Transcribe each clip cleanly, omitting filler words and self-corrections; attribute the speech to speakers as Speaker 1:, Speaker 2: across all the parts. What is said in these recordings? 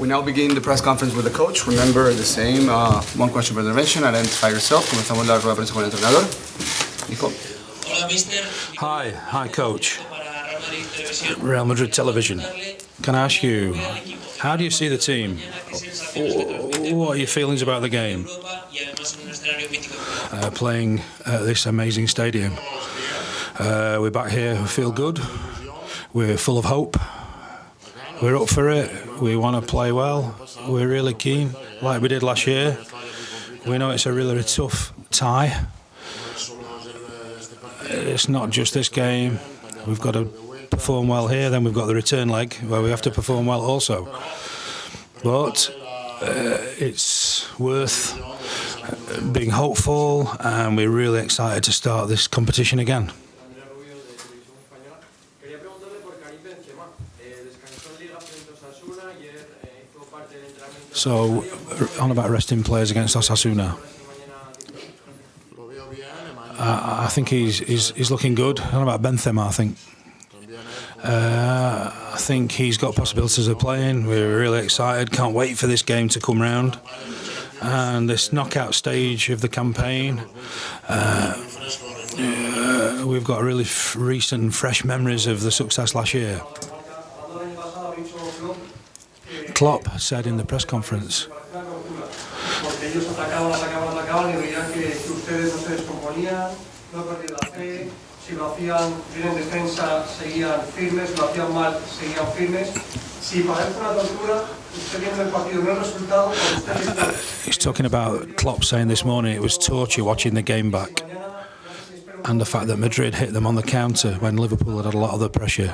Speaker 1: We now begin the press conference with the coach. Remember the same, one question per intervention. Identify yourself. Comenzamos la rueda de prensa con el entrenador. Nico.
Speaker 2: Hi, coach. Real Madrid television. Can I ask you, how do you see the team? What are your feelings about the game? Playing at this amazing stadium. We're back here, we feel good. We're full of hope. We're up for it. We want to play well. We're really keen, like we did last year. We know it's a really tough tie. It's not just this game. We've got to perform well here, then we've got the return leg where we have to perform well also. But it's worth being hopeful, and we're really excited to start this competition again. So, on about resting players against Osasuna. I think he's looking good. On about Benzema, I think he's got possibilities of playing. We're really excited. Can't wait for this game to come round. And this knockout stage of the campaign, we've got really recent and fresh memories of the success last year. Klopp said in the press conference, he's talking about Klopp saying this morning it was torture watching the game back, and the fact that Madrid hit them on the counter when Liverpool had a lot of the pressure.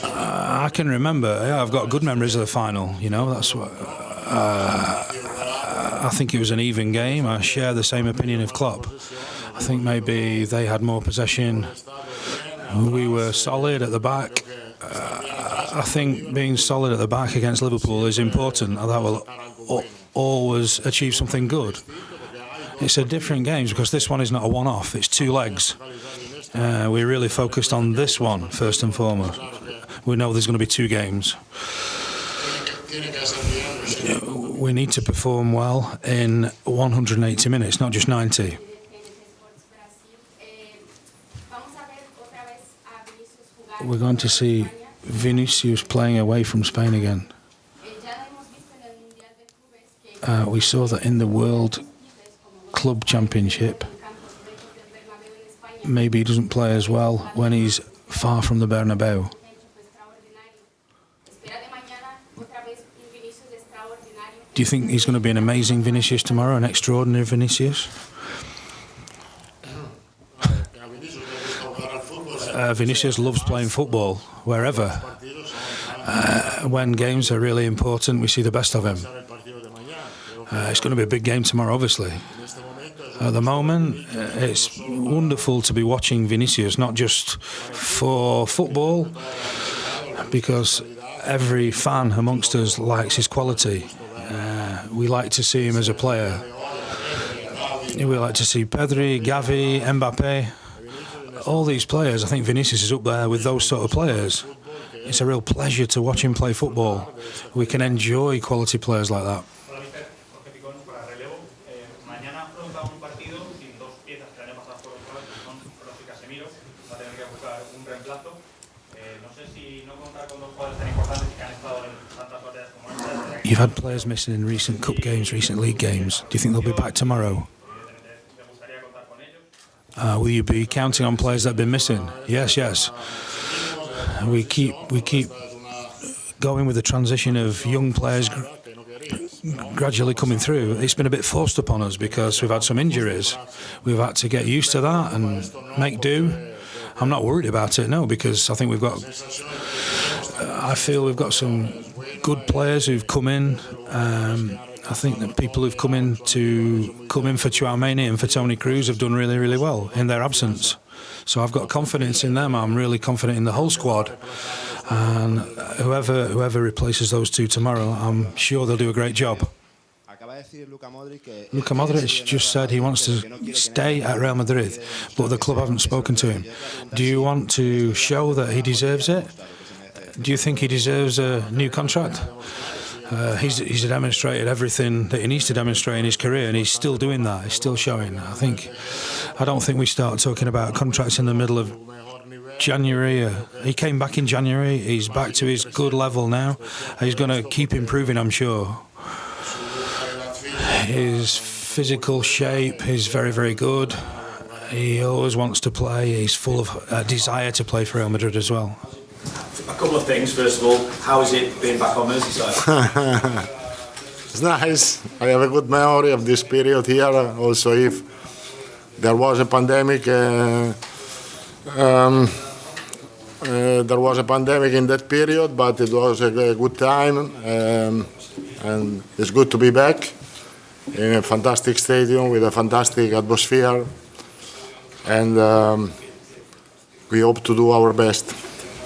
Speaker 2: I can remember. Yeah, I've got good memories of the final. You know, that's what. I think it was an even game. I share the same opinion of Klopp. I think maybe they had more possession. We were solid at the back. I think being solid at the back against Liverpool is important. That will always achieve something good. It's a different game because this one is not a one-off. It's two legs. We're really focused on this one first and foremost. We know there's going to be two games. We need to perform well in 180 minutes, not just 90. We're going to see Vinicius playing away from Spain again. We saw that in the World Club Championship. Maybe he doesn't play as well when he's far from the Bernabeu. Do you think he's going to be an amazing Vinicius tomorrow, an extraordinary Vinicius? Vinicius loves playing football, wherever. When games are really important, we see the best of him. It's going to be a big game tomorrow, obviously. At the moment, it's wonderful to be watching Vinicius, not just for football, because every fan amongst us likes his quality. We like to see him as a player. We like to see Pedri, Gavi, Mbappe. All these players, I think Vinicius is up there with those sort of players. It's a real pleasure to watch him play football. We can enjoy quality players like that. You've had players missing in recent cup games, recent league games. Do you think they'll be back tomorrow? Will you be counting on players that have been missing? Yes. We keep going with the transition of young players gradually coming through. It's been a bit forced upon us because we've had some injuries. We've had to get used to that and make do. I'm not worried about it, no, because I think I feel we've got some good players who've come in. I think that people who've come in for Tchouaméni and for Toni Kroos have done really, really well in their absence. So I've got confidence in them. I'm really confident in the whole squad. And whoever replaces those two tomorrow, I'm sure they'll do a great job. Luka Modric just said he wants to stay at Real Madrid, but the club haven't spoken to him. Do you want to show that he deserves it? Do you think he deserves a new contract? He's demonstrated everything that he needs to demonstrate in his career, and he's still doing that. He's still showing. I don't think we start talking about contracts in the middle of January. He came back in January. He's back to his good level now. He's going to keep improving, I'm sure. His physical shape is very, very good. He always wants to play. He's full of desire to play for Real Madrid as well.
Speaker 3: A couple of things. First of all, how is it being back on Merseyside?
Speaker 4: It's nice. I have a good memory of this period here. Also, if there was a pandemic, there was a pandemic in that period, but it was a good time, and it's good to be back in a fantastic stadium with a fantastic atmosphere, and we hope to do our best.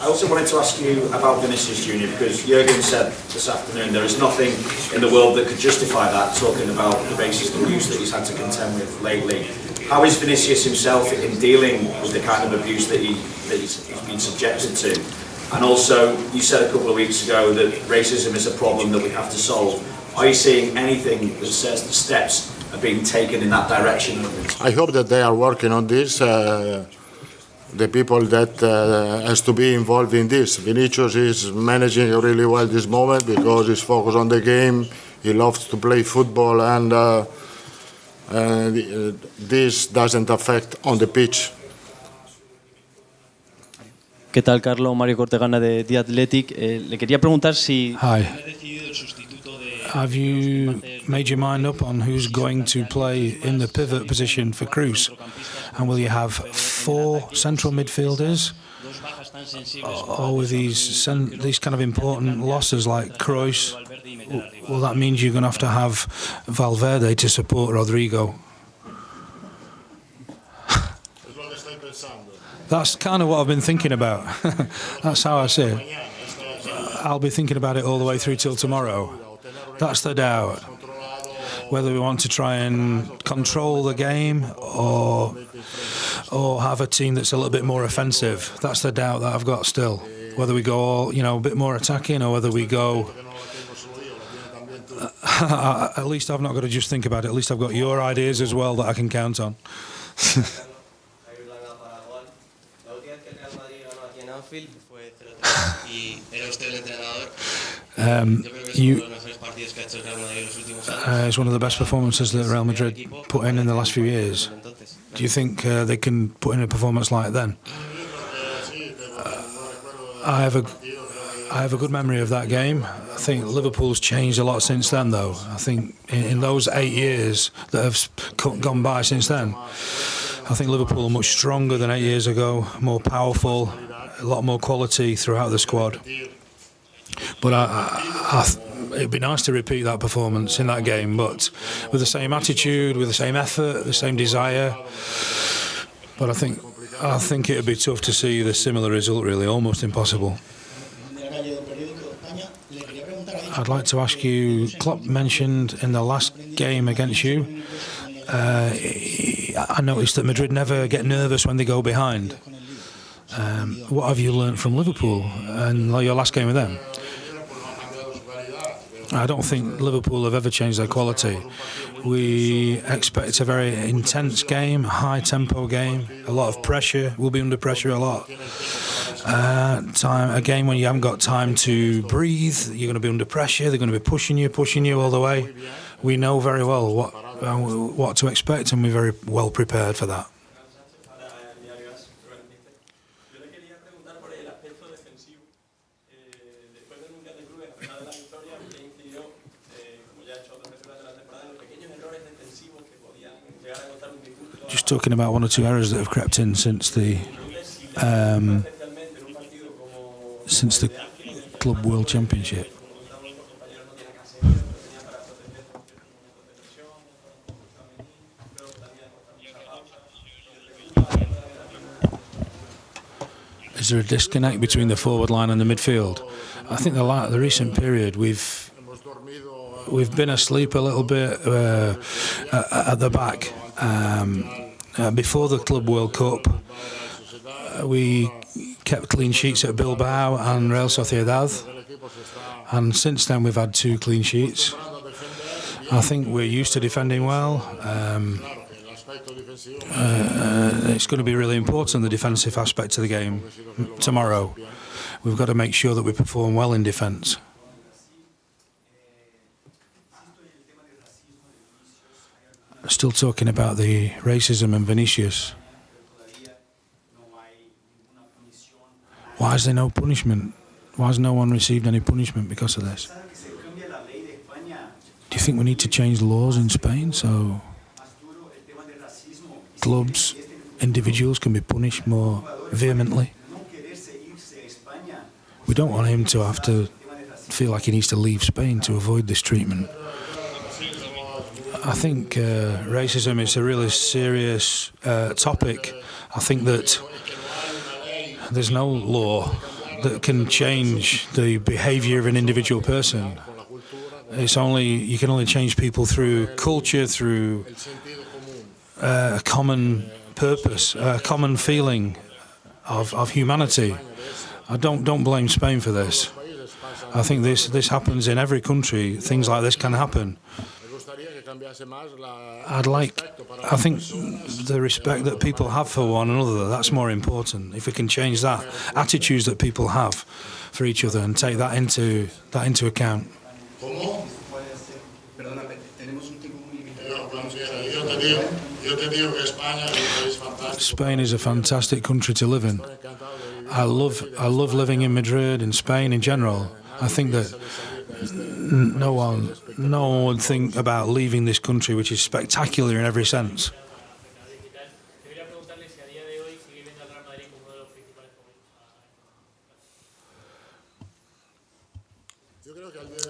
Speaker 3: I also wanted to ask you about Vinicius Junior, because Jurgen said this afternoon there is nothing in the world that could justify that, talking about the racist abuse that he's had to contend with lately. How is Vinicius himself in dealing with the kind of abuse that he's been subjected to? And also, you said a couple of weeks ago that racism is a problem that we have to solve. Are you seeing anything that says the steps are being taken in that direction?
Speaker 4: I hope that they are working on this. The people that has to be involved in this. Vinicius is managing really well this moment because he's focused on the game. He loves to play football, and this doesn't affect on the pitch.
Speaker 5: ¿Qué tal, Carlo? Mario Cortegana de The Athletic. Le quería preguntar si...
Speaker 2: Hi. Have you made your mind up on who's going to play in the pivot position for Cruz? And will you have 4 central midfielders? Or with these kind of important losses like Kroos, well, that means you're going to have Valverde to support Rodrigo. That's kind of what I've been thinking about. That's how I see it. I'll be thinking about it all the way through till tomorrow. That's the doubt. Whether we want to try and control the game or have a team that's a little bit more offensive. That's the doubt that I've got still. Whether we go all, a bit more attacking, or whether we go... At least I've not got to just think about it. At least I've got your ideas as well that I can count on. It's one of the best performances that Real Madrid put in the last few years. Do you think they can put in a performance like it then? I have a good memory of that game. I think Liverpool's changed a lot since then, though. I think in those 8 years that have gone by since then, I think Liverpool are much stronger than 8 years ago, more powerful, a lot more quality throughout the squad. But it'd be nice to repeat that performance in that game, but with the same attitude, with the same effort, the same desire. But I think it'd be tough to see the similar result, really, almost impossible. I'd like to ask you, Klopp mentioned in the last game against you, I noticed that Madrid never get nervous when they go behind. What have you learnt from Liverpool and your last game with them? I don't think Liverpool have ever changed their quality. We expect a very intense game, high-tempo game, a lot of pressure. We'll be under pressure a lot. A game when you haven't got time to breathe, you're going to be under pressure. They're going to be pushing you all the way. We know very well what to expect, and we're very well prepared for that. Just talking about 1 or 2 errors that have crept in since the Club World Championship. Is there a disconnect between the forward line and the midfield? I think the recent period we've we've been asleep a little bit at the back. Before the Club World Cup, we kept clean sheets at Bilbao and Real Sociedad, and since then we've had 2 clean sheets. I think we're used to defending well. It's going to be really important, the defensive aspect of the game tomorrow. We've got to make sure that we perform well in defence. Still talking about the racism and Vinicius. Why is there no punishment? Why has no one received any punishment because of this? Do you think we need to change laws in Spain so clubs, individuals can be punished more vehemently? We don't want him to have to feel like he needs to leave Spain to avoid this treatment. I think racism is a really serious topic. I think that there's no law that can change the behaviour of an individual person. You can only change people through culture, through a common purpose, a common feeling of humanity. I don't blame Spain for this. I think this happens in every country. Things like this can happen. I think the respect that people have for one another, that's more important. If we can change that, attitudes that people have for each other, and take that into account. Spain is a fantastic country to live in. I love living in Madrid, in Spain in general. I think that no one would think about leaving this country, which is spectacular in every sense.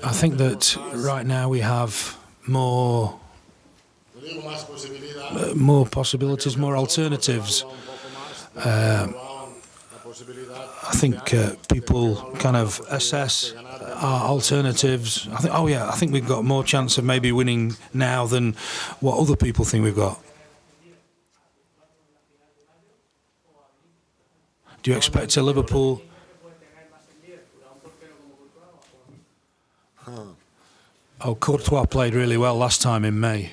Speaker 2: I think that right now we have more possibilities, more alternatives. I think people kind of assess our alternatives. I think we've got more chance of maybe winning now than what other people think we've got. Do you expect a Liverpool? Oh, Courtois played really well last time in May.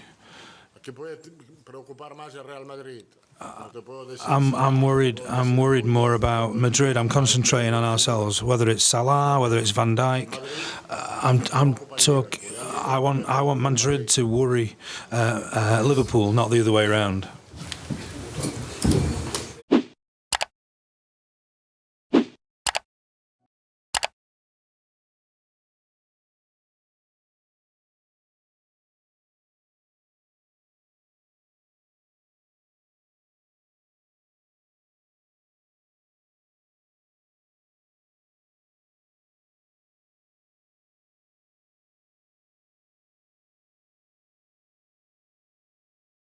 Speaker 2: I'm worried more about Madrid. I'm concentrating on ourselves. Whether it's Salah, whether it's Van Dijk, I want Madrid to worry Liverpool, not the other way around.